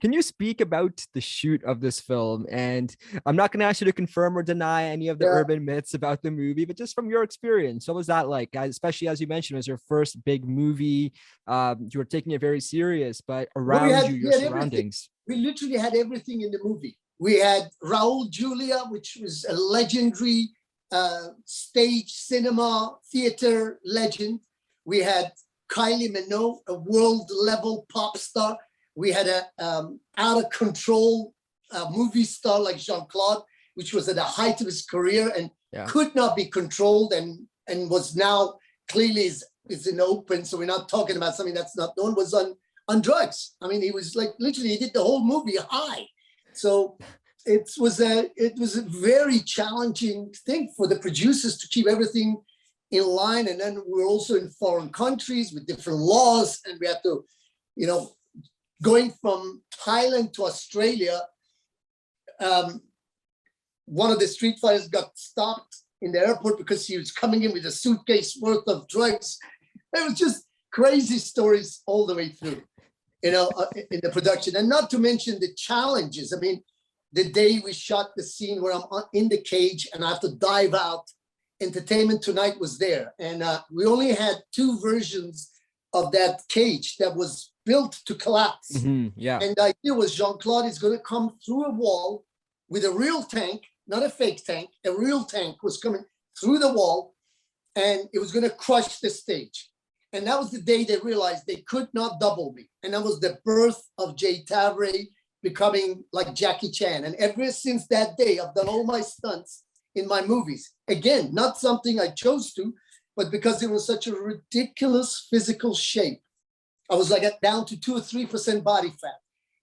Can you speak about the shoot of this film? And I'm not going to ask you to confirm or deny any of the Yeah. urban myths about the movie, but just from your experience, what was that like? Especially as you mentioned, it was your first big movie. You were taking it very serious, but Well, around you, we your had everything. surroundings. We literally had everything in the movie. We had Raul Julia, which was a legendary stage, cinema, theater legend. We had Kylie Minogue, a world-level pop star. We had a out of control movie star like Jean-Claude, which was at the height of his career and could not be controlled, and was now clearly is in open. So we're not talking about something that's not known. Was on drugs. I mean, he was like literally he did the whole movie high. So it was a very challenging thing for the producers to keep everything in line. And then we're also in foreign countries with different laws, and we had to, going from Thailand to Australia, one of the street fighters got stopped in the airport because he was coming in with a suitcase worth of drugs. It was just crazy stories all the way through, in the production. And not to mention the challenges. I mean, the day we shot the scene where I'm in the cage and I have to dive out, Entertainment Tonight was there. And we only had 2 versions of that cage that was built to collapse. Yeah. And the idea was Jean-Claude is going to come through a wall with a real tank, not a fake tank. A real tank was coming through the wall, and it was going to crush the stage. And that was the day they realized they could not double me. And that was the birth of Jay Tavare becoming like Jackie Chan. And ever since that day, I've done all my stunts in my movies. Again, not something I chose to, but because it was such a ridiculous physical shape. I was like down to 2 or 3% body fat.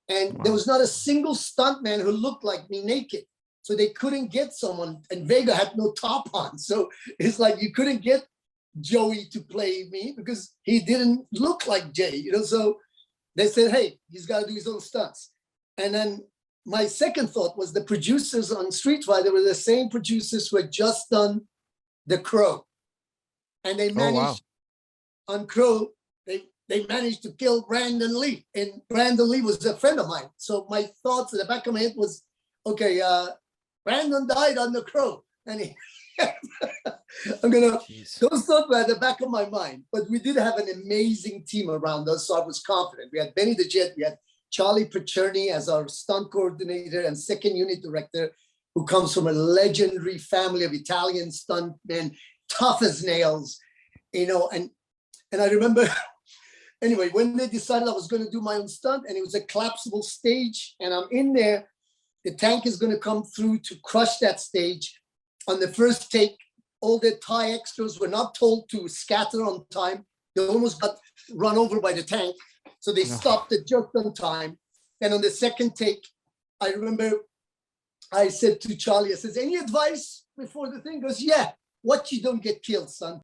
And there was not a single stuntman who looked like me naked. So they couldn't get someone, and Vega had no top on. So it's like you couldn't get Joey to play me because he didn't look like Jay, So they said, hey, he's got to do his own stunts. And then my second thought was the producers on Street Fighter were the same producers who had just done The Crow. And they managed on Crow, they managed to kill Brandon Lee. And Brandon Lee was a friend of mine. So my thoughts in the back of my head was, okay, Brandon died on The Crow. And those thoughts were at the back of my mind. But we did have an amazing team around us, so I was confident. We had Benny the Jet, we had Charlie Pacerni as our stunt coordinator and second unit director, who comes from a legendary family of Italian stuntmen, tough as nails, and I remember, anyway, when they decided I was going to do my own stunt, and it was a collapsible stage, and I'm in there, the tank is going to come through to crush that stage. On the first take, all the Thai extras were not told to scatter on time. They almost got run over by the tank. So they stopped it just on time. And on the second take, I remember I said to Charlie, I says, any advice before the thing? He goes, yeah, watch you don't get killed, son.